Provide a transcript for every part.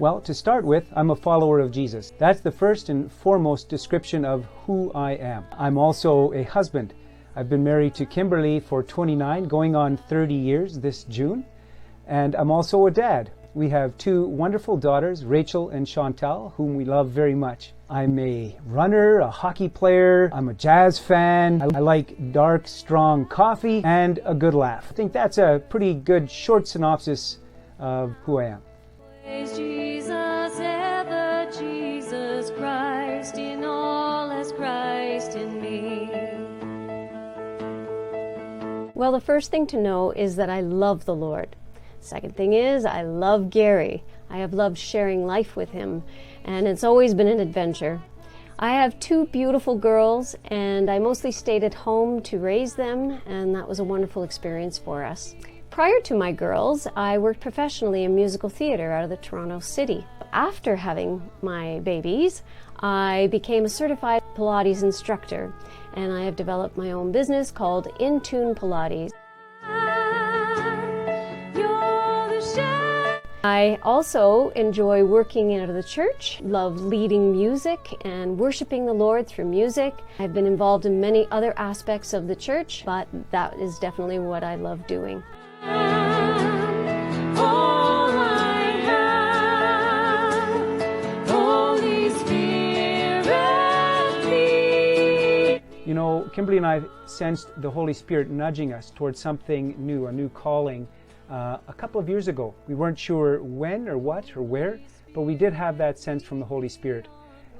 Well, to start with, I'm a follower of Jesus. That's the first and foremost description of who I am. I'm also a husband. I've been married to Kimberley for 29, going on 30 years this June. And I'm also a dad. We have two wonderful daughters, Rachel and Chantal, whom we love very much. I'm a runner, a hockey player, I'm a jazz fan, I like dark, strong coffee, and a good laugh. I think that's a pretty good short synopsis of who I am. Praise Jesus, ever Jesus Christ, in all as Christ in me. Well, the first thing to know is that I love the Lord. Second thing is, I love Garry. I have loved sharing life with him, and it's always been an adventure. I have two beautiful girls, and I mostly stayed at home to raise them, and that was a wonderful experience for us. Prior to my girls, I worked professionally in musical theater out of the Toronto City. After having my babies, I became a certified Pilates instructor, and I have developed my own business called In Tune Pilates. I also enjoy working out of the church, love leading music and worshiping the Lord through music. I've been involved in many other aspects of the church, but that is definitely what I love doing. You know, Kimberly and I sensed the Holy Spirit nudging us towards something new, a new calling, a couple of years ago. We weren't sure when or what or where, but we did have that sense from the Holy Spirit.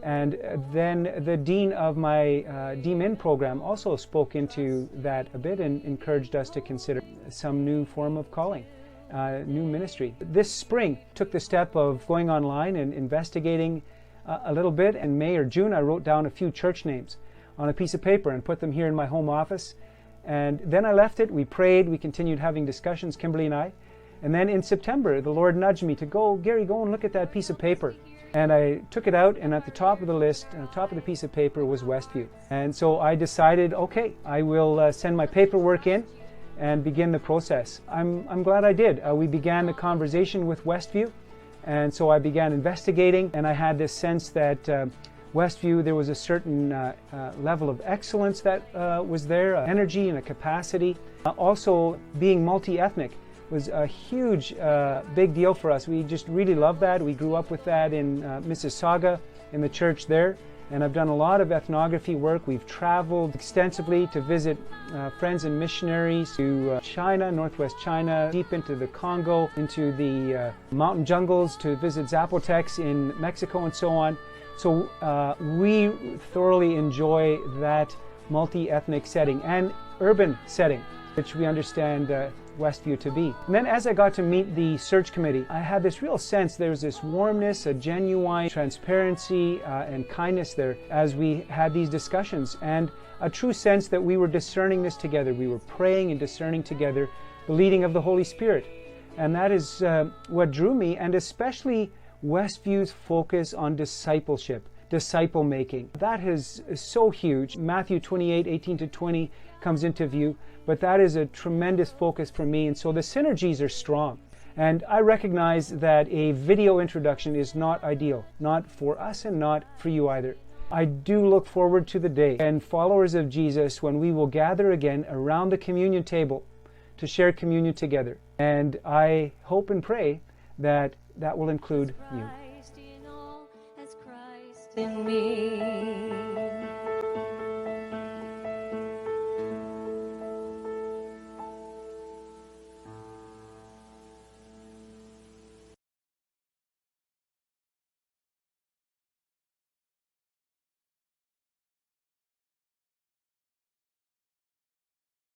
And then the dean of my DMIN program also spoke into that a bit and encouraged us to consider some new form of calling, new ministry. This spring, took the step of going online and investigating a little bit. In May or June, I wrote down a few church names on a piece of paper and put them here in my home office. And then I left it, we prayed, we continued having discussions, Kimberly and I. And then in September, the Lord nudged me to go, Garry, go and look at that piece of paper. And I took it out, and at the top of the list, on the top of the piece of paper was Westview. And so I decided, okay, I will send my paperwork in and begin the process. I'm glad I did. We began the conversation with Westview, and so I began investigating, and I had this sense that Westview, there was a certain level of excellence that was there, energy and a capacity. Also, being multi-ethnic was a huge, big deal for us. We just really loved that. We grew up with that in Mississauga, in the church there. And I've done a lot of ethnography work. We've traveled extensively to visit friends and missionaries to China, northwest China, deep into the Congo, into the mountain jungles to visit Zapotecs in Mexico and so on. So we thoroughly enjoy that multi-ethnic setting and urban setting, which we understand Westview to be. And then as I got to meet the search committee, I had this real sense there was this warmness, a genuine transparency and kindness there as we had these discussions, and a true sense that we were discerning this together. We were praying and discerning together the leading of the Holy Spirit. And that is what drew me, and especially Westview's focus on discipleship, disciple making. That is so huge. Matthew 28:18-20 comes into view, but that is a tremendous focus for me, and so the synergies are strong. And I recognize that a video introduction is not ideal, not for us and not for you either. I do look forward to the day, and followers of Jesus, when we will gather again around the communion table to share communion together. And I hope and pray that that will include you. Christ in all as Christ in me.